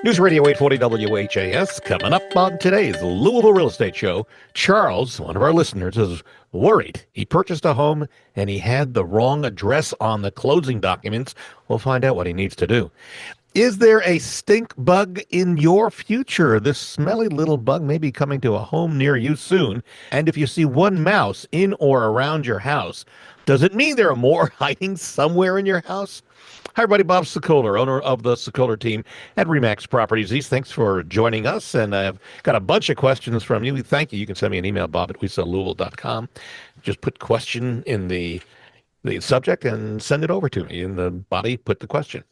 News Radio 840 WHAS. Coming up on today's Louisville Real Estate Show, Charles, one of our listeners, is worried. He purchased a home and he had the wrong address on the closing documents. We'll find out what he needs to do. Is there a stink bug in your future? This smelly little bug may be coming to a home near you soon. And if you see one mouse in or around your house, does it mean there are more hiding somewhere in your house? Hi, everybody. Bob Sokoler, owner of the Sokoler team at RE/MAX Properties. Thanks for joining us. And I've got a bunch of questions from you. Thank you. You can send me an email, bob@wesellouisville.com. Just put question in the subject and send it over to me. In the body, put the question.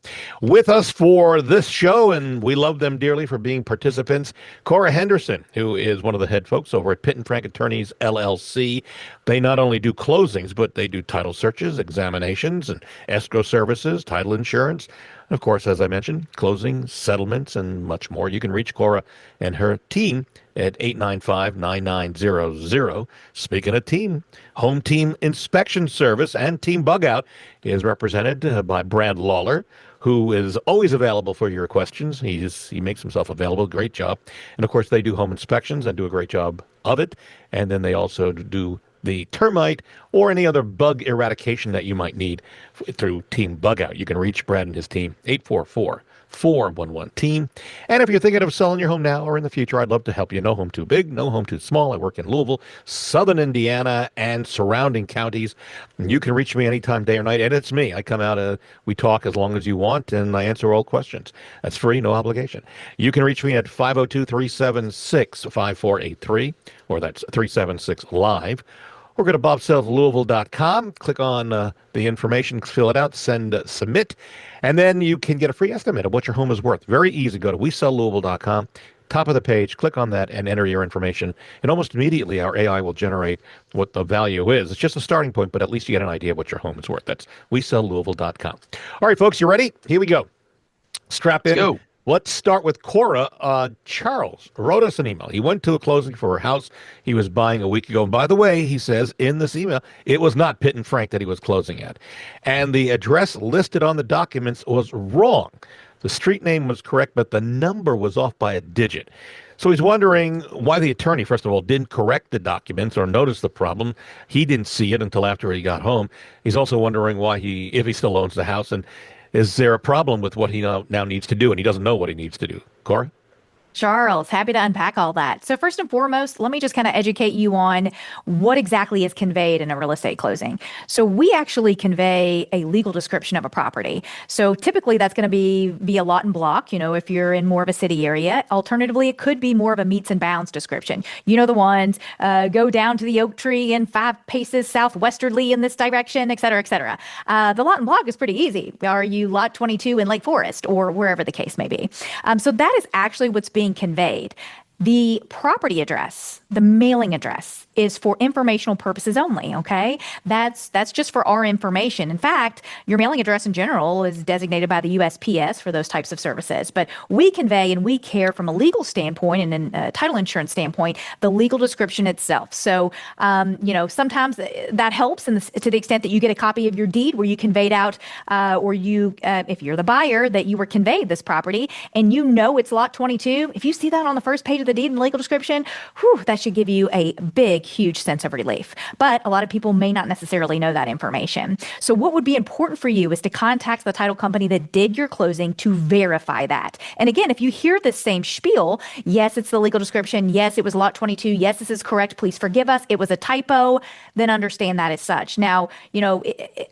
With us for this show, and we love them dearly for being participants, Cora Henderson, who is one of the head folks over at Pitt and Frank Attorneys, LLC. They not only do closings, but they do title searches, examinations, and escrow services, title insurance. And of course, as I mentioned, closing, settlements, and much more. You can reach Cora and her team at 895-9900. Speaking of team, Home Team Inspection Service and Team Bug Out is represented by Brad Lawler, who is always available for your questions. He makes himself available. Great job. And of course, they do home inspections and do a great job of it. And then they also do the termite or any other bug eradication that you might need through Team Bug Out. You can reach Brad and his team, 844-411-TEAM. And if you're thinking of selling your home now or in the future, I'd love to help you. No home too big, no home too small. I work in Louisville, southern Indiana, and surrounding counties. You can reach me anytime, day or night, and it's me. I come out, we talk as long as you want, and I answer all questions. That's free, no obligation. You can reach me at 502-376-5483, or that's 376-LIVE. Or go to bobsellslouisville.com, click on the information, fill it out, submit, and then you can get a free estimate of what your home is worth. Very easy. Go to wesellouisville.com, top of the page, click on that, and enter your information. And almost immediately, our AI will generate what the value is. It's just a starting point, but at least you get an idea of what your home is worth. That's wesellouisville.com. All right, folks, you ready? Here we go. Strap in. Let's go. Let's start with Cora. Charles wrote us an email. He went to a closing for a house he was buying a week ago. And by the way, he says in this email, it was not Pitt and Frank that he was closing at. And the address listed on the documents was wrong. The street name was correct, but the number was off by a digit. So he's wondering why the attorney, first of all, didn't correct the documents or notice the problem. He didn't see it until after he got home. He's also wondering why if he still owns the house, and is there a problem with what he now needs to do, and he doesn't know what he needs to do? Cora? Charles, happy to unpack all that. So first and foremost, let me just kind of educate you on what exactly is conveyed in a real estate closing. So we actually convey a legal description of a property. So typically that's going to be a lot and block, if you're in more of a city area. Alternatively, it could be more of a meets and bounds description. You know the ones, go down to the oak tree and 5 paces southwesterly in this direction, et cetera, et cetera. The lot and block is pretty easy. Are you lot 22 in Lake Forest or wherever the case may be? So that is actually what's being conveyed. The property address, the mailing address, is for informational purposes only, okay? That's just for our information. In fact, your mailing address in general is designated by the USPS for those types of services. But we convey and we care from a legal standpoint and a title insurance standpoint, the legal description itself. So, sometimes that helps to the extent that you get a copy of your deed where you conveyed out, or you, if you're the buyer, that you were conveyed this property and it's lot 22. If you see that on the first page of the deed and legal description, that should give you a big, huge sense of relief. But a lot of people may not necessarily know that information. So what would be important for you is to contact the title company that did your closing to verify that. And again, if you hear the same spiel, yes, it's the legal description. Yes, it was lot 22. Yes, this is correct. Please forgive us. It was a typo. Then understand that as such. Now,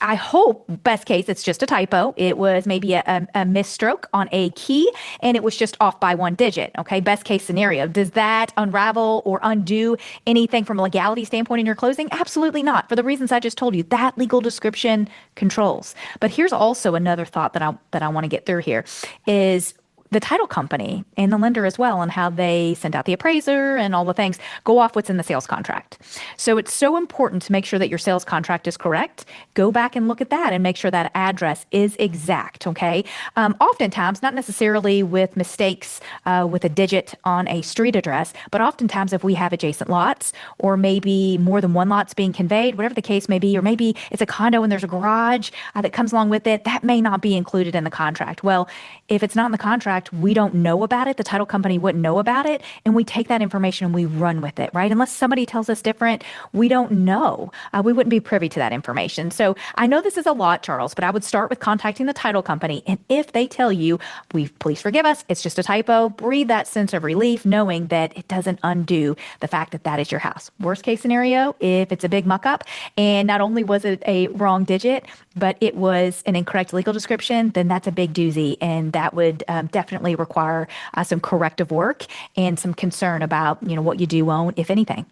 I hope best case, it's just a typo. It was maybe a misstroke on a key and it was just off by 1 digit. Okay. Best case scenario. Does that unravel or undo anything from a legality standpoint in your closing? Absolutely not. For the reasons I just told you, that legal description controls. But here's also another thought that I want to get through here is the title company and the lender as well, and how they send out the appraiser and all the things go off what's in the sales contract. So it's so important to make sure that your sales contract is correct. Go back and look at that and make sure that address is exact, okay? Oftentimes, not necessarily with mistakes with a digit on a street address, but oftentimes if we have adjacent lots or maybe more than one lot's being conveyed, whatever the case may be, or maybe it's a condo and there's a garage that comes along with it, that may not be included in the contract. Well, if it's not in the contract, fact, we don't know about it. The title company wouldn't know about it. And we take that information and we run with it, right? Unless somebody tells us different, we don't know. We wouldn't be privy to that information. So I know this is a lot, Charles, but I would start with contacting the title company. And if they tell you, please forgive us, it's just a typo, breathe that sense of relief, knowing that it doesn't undo the fact that that is your house. Worst case scenario, if it's a big muck up and not only was it a wrong digit, but it was an incorrect legal description, then that's a big doozy. And that would definitely require some corrective work and some concern about, what you do own, if anything.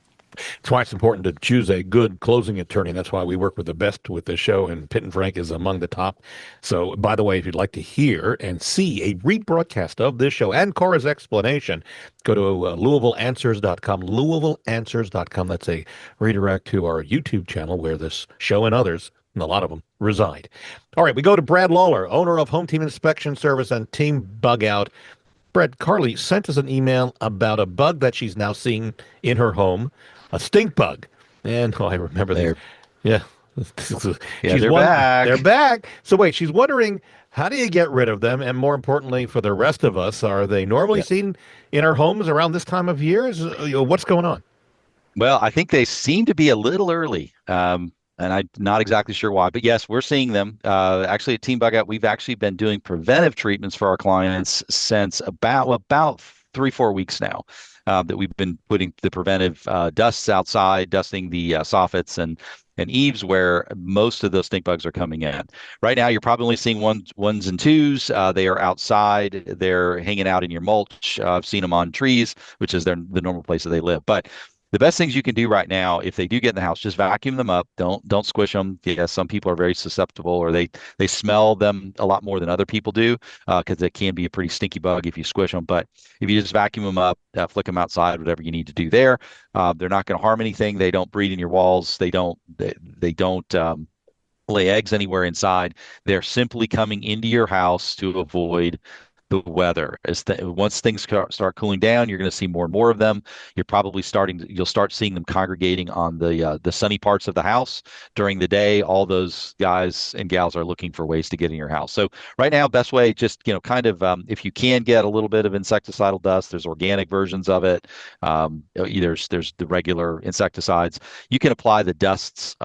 It's why it's important to choose a good closing attorney. That's why we work with the best with this show, and Pitt and Frank is among the top. So, by the way, if you'd like to hear and see a rebroadcast of this show and Cora's explanation, go to LouisvilleAnswers.com, LouisvilleAnswers.com. That's a redirect to our YouTube channel where this show and others, and a lot of them, reside. All right, we go to Brad Lawler, owner of Home Team Inspection Service and Team Bug Out. Brad, Carly sent us an email about a bug that she's now seeing in her home, a stink bug. And I remember these. Yeah. They're back. They're back. So wait, she's wondering, how do you get rid of them? And more importantly, for the rest of us, are they normally seen in our homes around this time of year? What's going on? Well, I think they seem to be a little early. And I'm not exactly sure why, but yes, we're seeing them. Actually, at Team Bug Out, we've actually been doing preventive treatments for our clients since about 3-4 weeks now. That we've been putting the preventive dusts outside, dusting the soffits and eaves where most of those stink bugs are coming in. Right now, you're probably only seeing ones and twos. They are outside. They're hanging out in your mulch. I've seen them on trees, which is the normal place that they live. But the best things you can do right now, if they do get in the house, just vacuum them up. Don't squish them. Yes, some people are very susceptible, or they smell them a lot more than other people do, because it can be a pretty stinky bug if you squish them. But if you just vacuum them up, flick them outside, whatever you need to do there, they're not going to harm anything. They don't breed in your walls. They don't lay eggs anywhere inside. They're simply coming into your house to avoid the weather. Once things start cooling down, you're going to see more and more of them. You'll start seeing them congregating on the sunny parts of the house during the day. All those guys and gals are looking for ways to get in your house. So right now, best way, just if you can get a little bit of insecticidal dust, there's organic versions of it. There's the regular insecticides. You can apply the dusts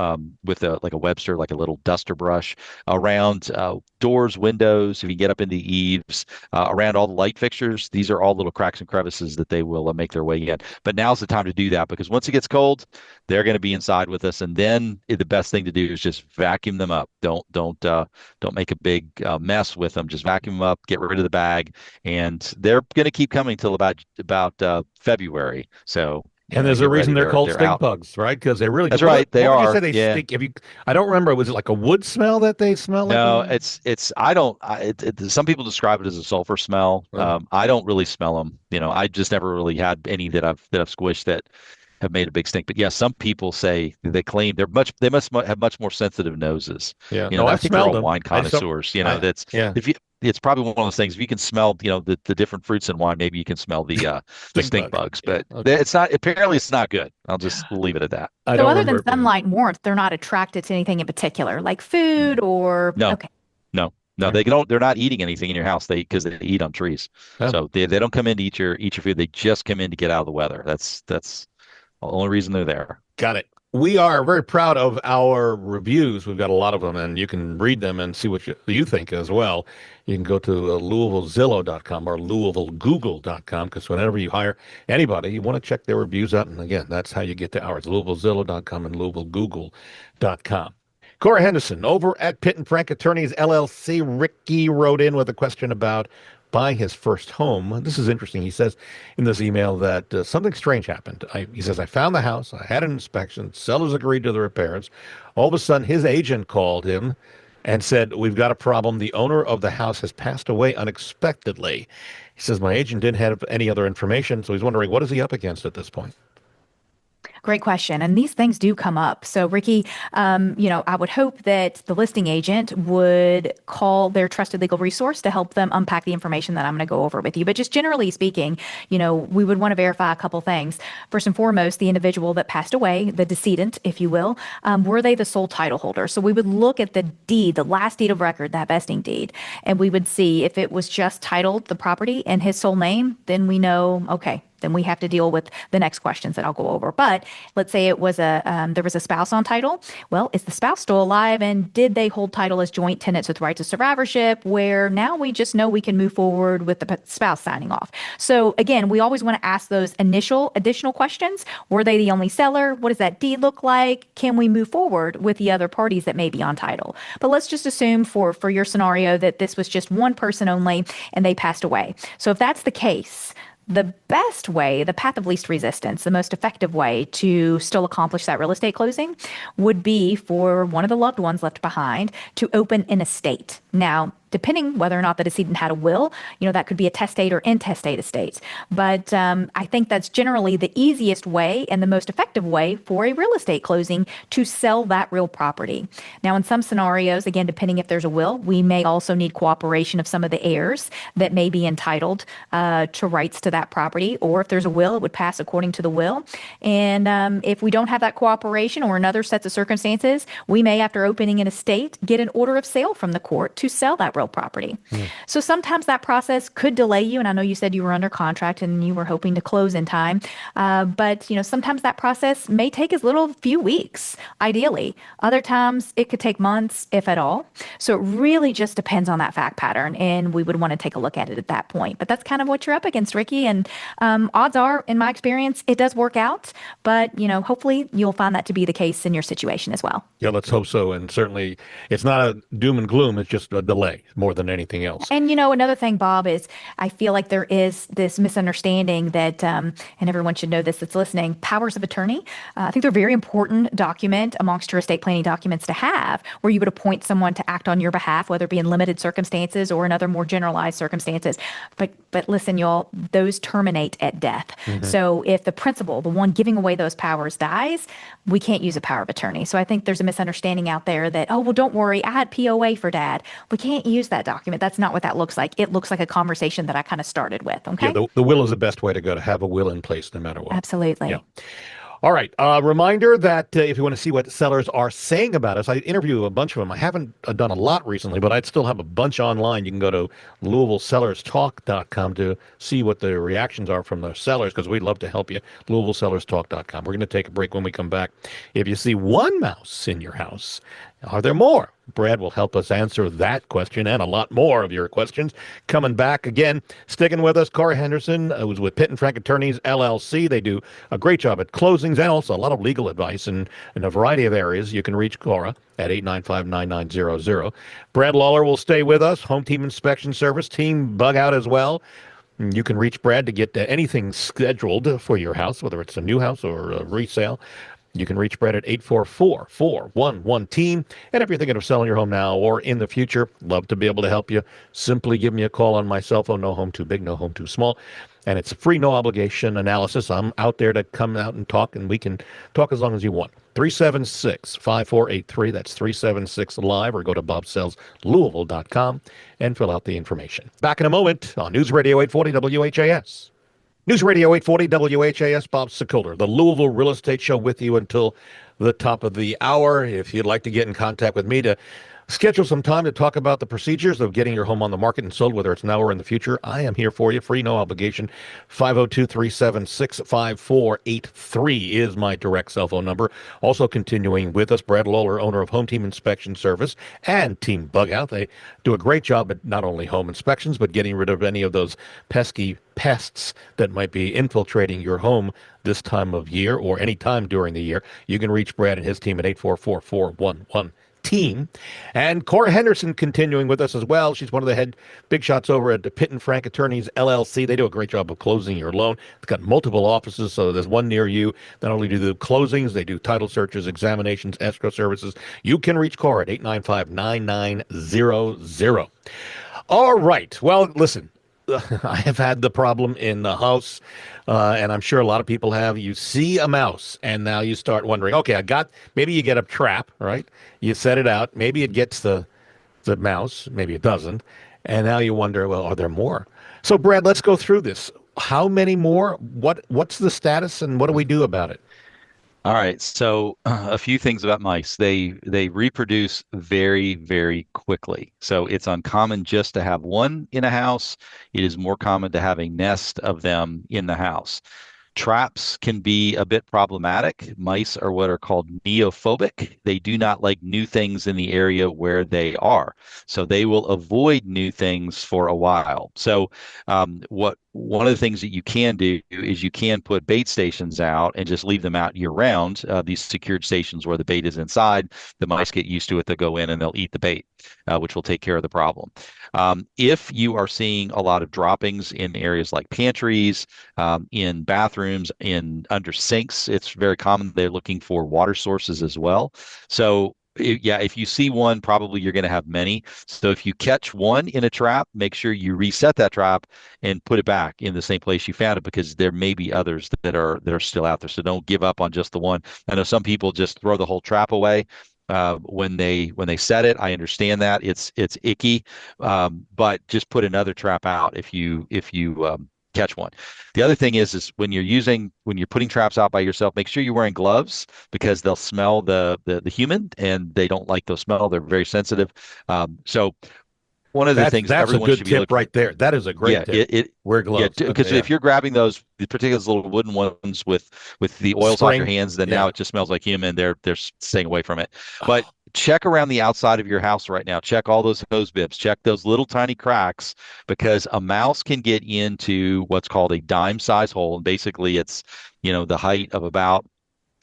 with a Webster, like a little duster brush around doors, windows. If you get up into eaves, around all the light fixtures, these are all little cracks and crevices that they will make their way in. But now's the time to do that, because once it gets cold, they're going to be inside with us, and then the best thing to do is just vacuum them up. Don't make a big mess with them. Just vacuum them up, get rid of the bag, and they're going to keep coming till about February. So. And there's a reason they're called stink bugs, right? Because they really. That's right. They are. You say they stink? I don't remember. Was it like a wood smell that they smell? No, it's. I don't. Some people describe it as a sulfur smell. I don't really smell them. I just never really had any that I've squished that have made a big stink. But yeah, some people say they claim they must have much more sensitive noses. Yeah. I think they're all wine connoisseurs. It's probably one of those things. If you can smell, the different fruits in wine, maybe you can smell the stink bugs. But it's not. Apparently, it's not good. I'll just leave it at that. So other than sunlight and warmth, they're not attracted to anything in particular, like food or. No. Okay. No, they don't. They're not eating anything in your house. Because they eat on trees. Oh. So they don't come in to eat your food. They just come in to get out of the weather. That's the only reason they're there. Got it. We are very proud of our reviews. We've got a lot of them, and you can read them and see what you think as well. You can go to LouisvilleZillow.com or LouisvilleGoogle.com, because whenever you hire anybody, you want to check their reviews out. And again, that's how you get to ours, LouisvilleZillow.com and LouisvilleGoogle.com. Cora Henderson over at Pitt and Frank Attorneys, LLC. Ricky wrote in with a question about buying his first home. This is interesting. He says in this email that something strange happened. He says, I found the house. I had an inspection. Sellers agreed to the repairs. All of a sudden, his agent called him and said, we've got a problem. The owner of the house has passed away unexpectedly. He says, my agent didn't have any other information, so he's wondering, what is he up against at this point? Great question. And these things do come up. So, Ricky, I would hope that the listing agent would call their trusted legal resource to help them unpack the information that I'm going to go over with you. But just generally speaking, we would want to verify a couple things. First and foremost, the individual that passed away, the decedent, if you will, were they the sole title holder? So we would look at the deed, the last deed of record, that vesting deed, and we would see if it was just titled the property in his sole name, then we know, okay, then we have to deal with the next questions that I'll go over. But let's say it was there was a spouse on title. Well, is the spouse still alive, and did they hold title as joint tenants with rights of survivorship, where now we just know we can move forward with the spouse signing off. So again, we always want to ask those initial additional questions. Were they the only seller? What does that deed look like? Can we move forward with the other parties that may be on title? But let's just assume for your scenario that this was just one person only and they passed away. So if that's the case, the best way, the path of least resistance, the most effective way to still accomplish that real estate closing would be for one of the loved ones left behind to open an estate. Now, depending whether or not the decedent had a will, that could be a testate or intestate estates. But I think that's generally the easiest way and the most effective way for a real estate closing to sell that real property. Now, in some scenarios, again, depending if there's a will, we may also need cooperation of some of the heirs that may be entitled to rights to that property. Or if there's a will, it would pass according to the will. And if we don't have that cooperation or in other sets of circumstances, we may, after opening an estate, get an order of sale from the court to sell that real property. So sometimes that process could delay you. And I know you said you were under contract and you were hoping to close in time. But sometimes that process may take as little as a few weeks, ideally. Other times it could take months, if at all. So it really just depends on that fact pattern. And we would want to take a look at it at that point. But that's kind of what you're up against, Ricky. And odds are, in my experience, it does work out. But, hopefully you'll find that to be the case in your situation as well. Yeah, let's hope so. And certainly it's not a doom and gloom. It's just a delay more than anything else. And, another thing, Bob, is I feel like there is this misunderstanding that, and everyone should know this that's listening, powers of attorney. I think they're a very important document amongst your estate planning documents to have, where you would appoint someone to act on your behalf, whether it be in limited circumstances or in other more generalized circumstances. But listen, y'all, those terminate at death. Mm-hmm. So if the principal, the one giving away those powers, dies, we can't use a power of attorney. So I think there's a misunderstanding out there that, oh, well, don't worry, I had POA for dad. We can't use that document. That's not what that looks like. It looks like a conversation that I kind of started with. Okay. Yeah, the will is the best way to go, to have a will in place no matter what. Absolutely. Yeah. All right. Reminder that if you want to see what sellers are saying about us, I interview a bunch of them. I haven't done a lot recently, but I'd still have a bunch online. You can go to LouisvilleSellersTalk.com to see what the reactions are from the sellers, because we'd love to help you. LouisvilleSellersTalk.com. We're going to take a break. When we come back, if you see one mouse in your house, are there more? Brad will help us answer that question and a lot more of your questions. Coming back again, sticking with us, Cora Henderson, who's with Pitt and Frank Attorneys, LLC. They do a great job at closings and also a lot of legal advice in a variety of areas. You can reach Cora at 895-9900. Brad Lawler will stay with us, Home Team Inspection Service, Team Bug Out as well. You can reach Brad to get anything scheduled for your house, whether it's a new house or a resale. You can reach Brad at 844-411-TEAM. And if you're thinking of selling your home now or in the future, love to be able to help you. Simply give me a call on my cell phone. No home too big, no home too small. And it's a free, no obligation analysis. I'm out there to come out and talk, and we can talk as long as you want. 376-5483. That's 376-LIVE, or go to bobsellslouisville.com and fill out the information. Back in a moment on News Radio 840 WHAS. News Radio 840 WHAS, Bob Sokoler, the Louisville Real Estate Show, with you until the top of the hour. If you'd like to get in contact with me to schedule some time to talk about the procedures of getting your home on the market and sold, whether it's now or in the future, I am here for you. Free, no obligation. 502-376-5483 is my direct cell phone number. Also continuing with us, Brad Lawler, owner of Home Team Inspection Service and Team Bug Out. They do a great job at not only home inspections, but getting rid of any of those pesky pests that might be infiltrating your home this time of year or any time during the year. You can reach Brad and his team at 844-411-TEAM. And Cora Henderson continuing with us as well. She's one of the head big shots over at Pitt and Frank Attorneys, LLC. They do a great job of closing your loan. They've got multiple offices, so there's one near you. Not only do they do closings, they do title searches, examinations, escrow services. You can reach Cora at 895-9900. All right. Well, listen. I have had the problem in the house, and I'm sure a lot of people have. You see a mouse, and now you start wondering, okay, maybe you get a trap, right? You set it out. Maybe it gets the mouse, maybe it doesn't. And now you wonder, well, are there more? So, Brad, let's go through this. How many more? What's the status, and what do we do about it? All right, so a few things about mice. They reproduce very, very quickly. So it's uncommon just to have one in a house. It is more common to have a nest of them in the house. Traps can be a bit problematic. Mice are what are called neophobic. They do not like new things in the area where they are. So they will avoid new things for a while. So what one of the things that you can do is you can put bait stations out and just leave them out year round. These secured stations where the bait is inside, the mice get used to it. They'll go in and they'll eat the bait, which will take care of the problem. If you are seeing a lot of droppings in areas like pantries, in bathrooms, in under sinks, it's very common they're looking for water sources as well. So yeah, if you see one, probably you're going to have many. So if you catch one in a trap, make sure you reset that trap and put it back in the same place you found it, because there may be others that are still out there. So don't give up on just the one. I know some people just throw the whole trap away when they set it. I understand that it's icky, but just put another trap out if you catch one. The other thing is when you're putting traps out by yourself, make sure you're wearing gloves, because they'll smell the human, and they don't like those smell. They're very sensitive. So one of the things That's a everyone good should be tip looking. right there. That is a great Yeah, tip. Wear yeah, gloves. because Okay, yeah. if you're grabbing those, particularly those little wooden ones with the oils off your Spring. hands, then Yeah. now it just smells like human. They're staying away from it. But check around the outside of your house right now. Check all those hose bibs. Check those little tiny cracks, because a mouse can get into what's called a dime size hole, and basically it's the height of about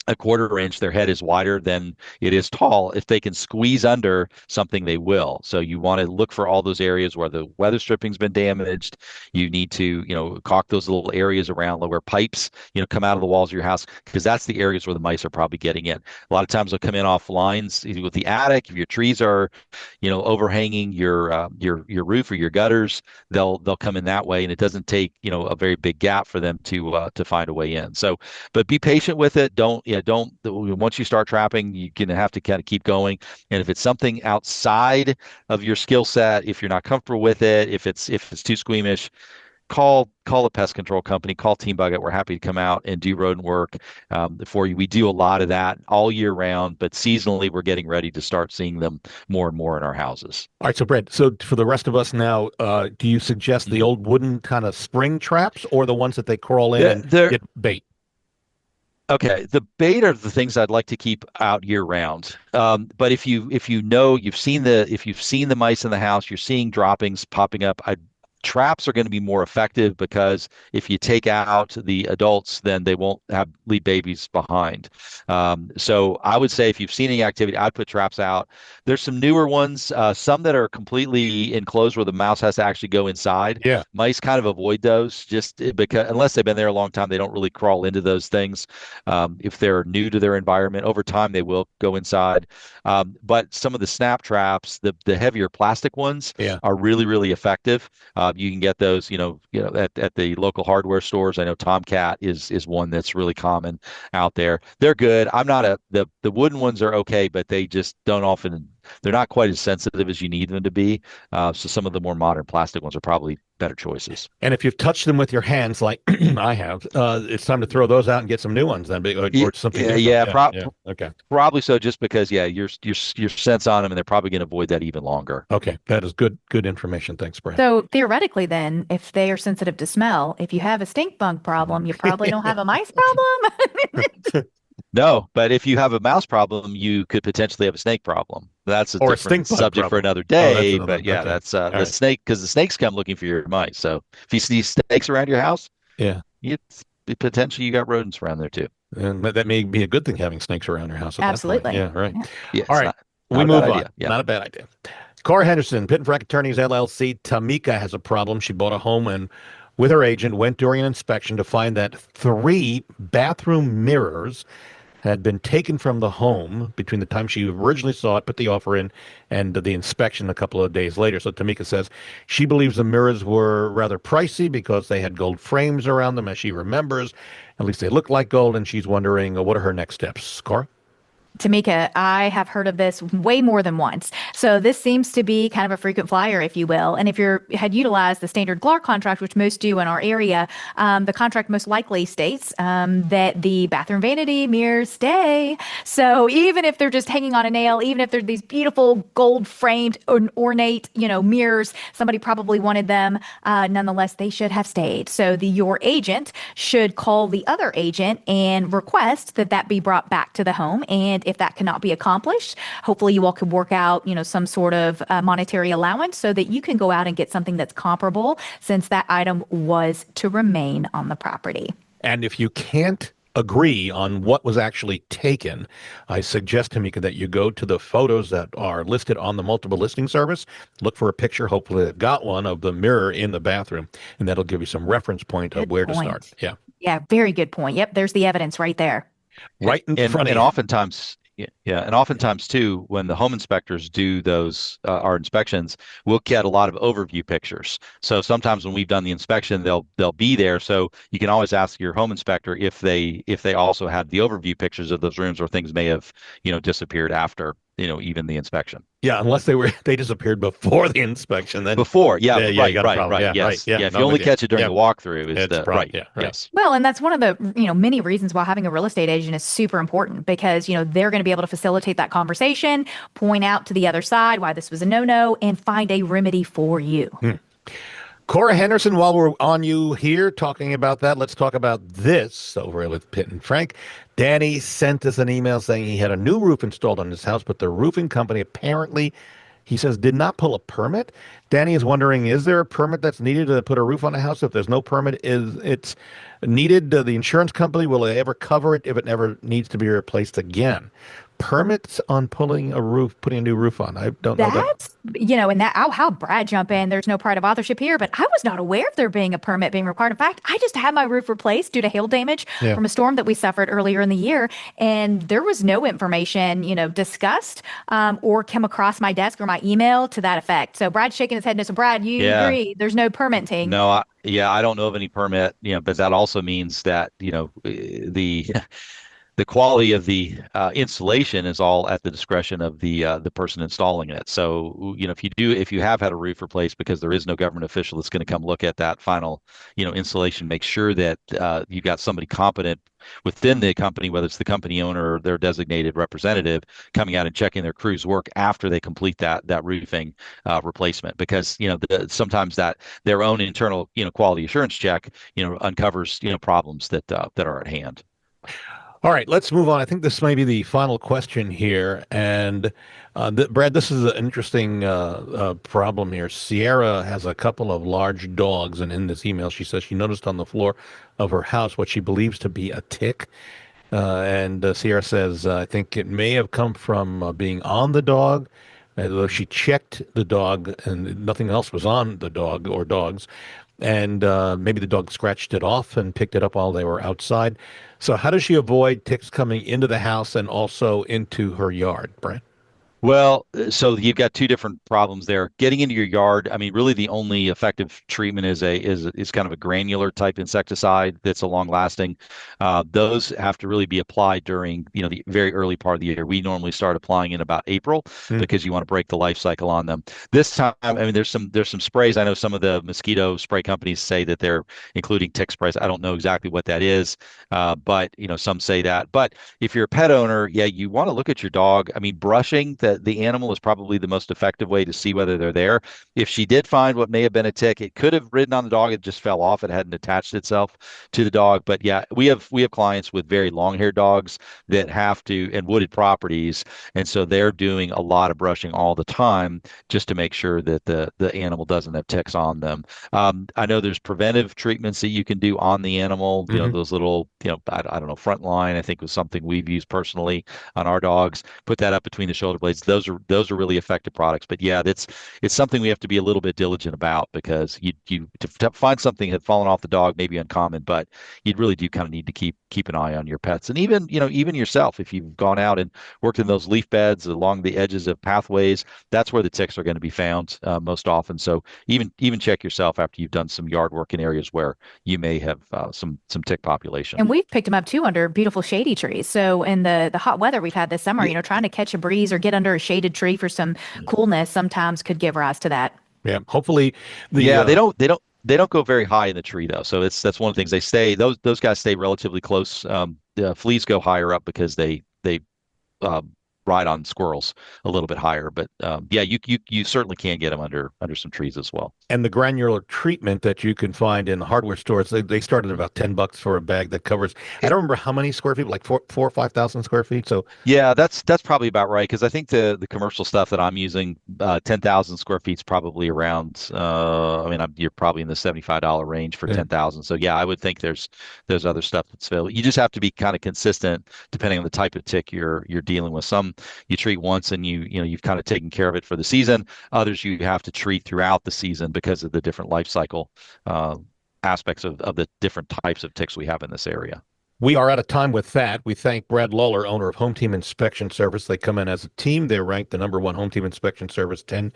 a quarter inch. Their head is wider than it is tall. If they can squeeze under something, they will. So you want to look for all those areas where the weather stripping's been damaged. You need to, caulk those little areas around where pipes, come out of the walls of your house, because that's the areas where the mice are probably getting in. A lot of times they'll come in off lines with the attic. If your trees are, overhanging your roof or your gutters, they'll come in that way, and it doesn't take, a very big gap for them to find a way in. So, but be patient with it. Don't once you start trapping, you're gonna have to kind of keep going. And if it's something outside of your skill set, if you're not comfortable with it, if it's too squeamish, call a pest control company, call Team Bucket. We're happy to come out and do rodent work for you. We do a lot of that all year round, but seasonally we're getting ready to start seeing them more and more in our houses. All right, so Brad, so for the rest of us now, do you suggest the old wooden kind of spring traps, or the ones that they crawl in and get bait? Okay, the bait are the things I'd like to keep out year round. But if you've seen the mice in the house, you're seeing droppings popping up. Traps are going to be more effective, because if you take out the adults, then they won't leave babies behind. So I would say if you've seen any activity, I'd put traps out. There's some newer ones, some that are completely enclosed where the mouse has to actually go inside. Yeah. Mice kind of avoid those, just because unless they've been there a long time, they don't really crawl into those things. If they're new to their environment, over time they will go inside. But some of the snap traps, the heavier plastic ones, are really, really effective. You can get those, at the local hardware stores. I know Tomcat is one that's really common out there. They're good. I'm not the wooden ones are okay, but they just they're not quite as sensitive as you need them to be. So some of the more modern plastic ones are probably better choices. And if you've touched them with your hands, like I have, it's time to throw those out and get some new ones then, or something different. Okay. Probably so, just because, your sense on them, and they're probably going to avoid that even longer. Okay, that is good information. Thanks, Brad. So theoretically then, if they are sensitive to smell, if you have a stink bug problem, you probably don't have a mice problem. No, but if you have a mouse problem, you could potentially have a snake problem. That's a different subject for another day. But yeah, that's the snake, because the snakes come looking for your mice. So if you see snakes around your house, potentially you got rodents around there too. And that may be a good thing, having snakes around your house. Absolutely. Yeah, right. Yeah, all right, we move on. Yeah. Not a bad idea. Cora Henderson, Pitt and Frack Attorneys LLC. Tamika has a problem. She bought a home and, with her agent, went during an inspection to find that 3 bathroom mirrors had been taken from the home between the time she originally saw it, put the offer in, and the inspection a couple of days later. So Tamika says she believes the mirrors were rather pricey because they had gold frames around them, as she remembers. At least they look like gold, and she's wondering what are her next steps. Cora? Tamika, I have heard of this way more than once. So this seems to be kind of a frequent flyer, if you will. And if you had utilized the standard GLAR contract, which most do in our area, the contract most likely states that the bathroom vanity mirrors stay. So even if they're just hanging on a nail, even if they're these beautiful gold framed ornate, mirrors, somebody probably wanted them. Nonetheless, they should have stayed. So your agent should call the other agent and request that that be brought back to the home. And if that cannot be accomplished, hopefully you all could work out, some sort of monetary allowance so that you can go out and get something that's comparable, since that item was to remain on the property. And if you can't agree on what was actually taken, I suggest, Tamika, that you go to the photos that are listed on the multiple listing service, look for a picture, hopefully they've got one, of the mirror in the bathroom, and that'll give you some reference point of where to start. Yeah. Yeah, very good point. Yep, there's the evidence right there. Right in front of And you. oftentimes, yeah, and oftentimes too, when the home inspectors do those our inspections, we'll get a lot of overview pictures. So sometimes when we've done the inspection, they'll be there. So you can always ask your home inspector if they also had the overview pictures of those rooms, or things may have disappeared after even the inspection. Yeah, unless they disappeared before the inspection. Then Before, yeah, you right, got a right, problem. right, Yeah, yes, right. Yeah, if no you only big catch it during deal. the walkthrough, is It's the a problem. right, Yeah, right. yes. Well, and that's one of the, many reasons why having a real estate agent is super important, because, they're going to be able to facilitate that conversation, point out to the other side why this was a no-no, and find a remedy for you. Cora Henderson, while we're on you here talking about that, let's talk about this over with Pitt and Frank. Danny sent us an email saying he had a new roof installed on his house, but the roofing company apparently, he says, did not pull a permit. Danny is wondering, is there a permit that's needed to put a roof on a house? If there's no permit, it's needed? The insurance company, will they ever cover it if it never needs to be replaced again? Permits on putting a new roof on. I don't know that. That's, and that, how Brad jump in. There's no pride of authorship here, but I was not aware of there being a permit being required. In fact, I just had my roof replaced due to hail damage from a storm that we suffered earlier in the year. And there was no information, discussed or come across my desk or my email to that effect. So Brad's shaking his head no. So Brad, you agree there's no permitting? No, I don't know of any permit, but that also means that, the quality of the installation is all at the discretion of the person installing it. So, if you have had a roof replaced, because there is no government official that's going to come look at that final, installation, make sure that you've got somebody competent within the company, whether it's the company owner or their designated representative, coming out and checking their crew's work after they complete that roofing replacement, because sometimes that their own internal quality assurance check uncovers problems that are at hand. All right, let's move on. I think this may be the final question here. And Brad, this is an interesting problem here. Sierra has a couple of large dogs, and in this email, she says she noticed on the floor of her house what she believes to be a tick. And Sierra says, I think it may have come from being on the dog. Though she checked the dog and nothing else was on the dog or dogs. And maybe the dog scratched it off and picked it up while they were outside. So how does she avoid ticks coming into the house and also into her yard, Brent? Well, so you've got two different problems there. Getting into your yard, I mean, really the only effective treatment is kind of a granular type insecticide that's a long lasting. Those have to really be applied during, the very early part of the year. We normally start applying in about April because you want to break the life cycle on them. This time, I mean, there's some sprays. I know some of the mosquito spray companies say that they're including tick sprays. I don't know exactly what that is, but some say that. But if you're a pet owner, yeah, you want to look at your dog. I mean, brushing the animal is probably the most effective way to see whether they're there. If she did find what may have been a tick, it could have ridden on the dog. It just fell off. It hadn't attached itself to the dog. But yeah, we have clients with very long-haired dogs that have to, and wooded properties, and so they're doing a lot of brushing all the time just to make sure that the animal doesn't have ticks on them. I know there's preventive treatments that you can do on the animal. Those little, I don't know, front line, I think was something we've used personally on our dogs. Put that up between the shoulder blades. those are really effective products. But yeah, it's something we have to be a little bit diligent about, because you to find something that had fallen off the dog may be uncommon, but you really do kind of need to keep an eye on your pets, and even yourself. If you've gone out and worked in those leaf beds along the edges of pathways, that's where the ticks are going to be found most often. So even check yourself after you've done some yard work in areas where you may have some tick population. And we've picked them up too under beautiful shady trees. So in the hot weather we've had this summer, trying to catch a breeze or get under a shaded tree for some coolness sometimes could give rise to that. Yeah, hopefully They don't go very high in the tree though. So that's one of the things. Those guys stay relatively close. The fleas go higher up because they ride on squirrels a little bit higher. But yeah, you certainly can get them under some trees as well. And the granular treatment that you can find in the hardware stores, they start at about $10 for a bag that covers, I don't remember how many square feet, like 4 or 5,000 square feet. So yeah, that's probably about right, because I think the commercial stuff that I'm using, 10,000 square feet is probably around. You're probably in the $75 range for 10,000. So yeah, I would think there's other stuff that's available. You just have to be kind of consistent depending on the type of tick you're dealing with. Some you treat once and you've kind of taken care of it for the season. Others you have to treat throughout the season because of the different life cycle aspects of the different types of ticks we have in this area. We are out of time with that. We thank Brad Lawler, owner of Home Team Inspection Service. They come in as a team. They're ranked the #1 Home Team Inspection Service 10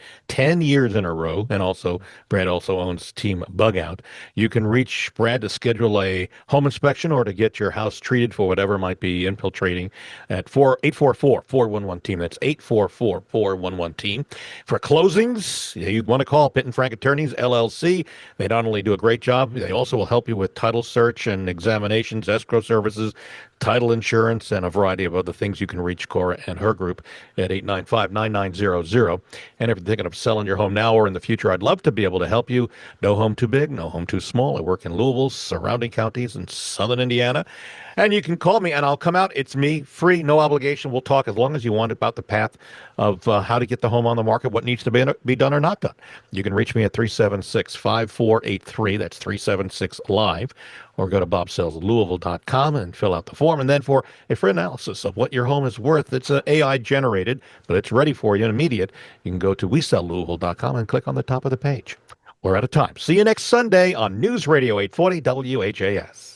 years in a row. And also, Brad also owns Team Bug Out. You can reach Brad to schedule a home inspection or to get your house treated for whatever might be infiltrating at 844-411-TEAM. That's 844-411-TEAM. For closings, you want to call Pitt and Frank Attorneys, LLC. They not only do a great job, they also will help you with title search and examinations, escrow services, title insurance, and a variety of other things. You can reach Cora and her group at 895-9900. And if you're thinking of selling your home now or in the future, I'd love to be able to help you. No home too big, no home too small. I work in Louisville, surrounding counties, and southern Indiana. And you can call me and I'll come out. It's me, free, no obligation. We'll talk as long as you want about the path of how to get the home on the market, what needs to be done or not done. You can reach me at 376-5483. That's 376-LIVE. Or go to bobsellslouisville.com and fill out the form. And then for a free analysis of what your home is worth, it's AI generated, but it's ready for you and immediate. You can go to WeSellLouisville.com and click on the top of the page. We're out of time. See you next Sunday on News Radio 840 WHAS.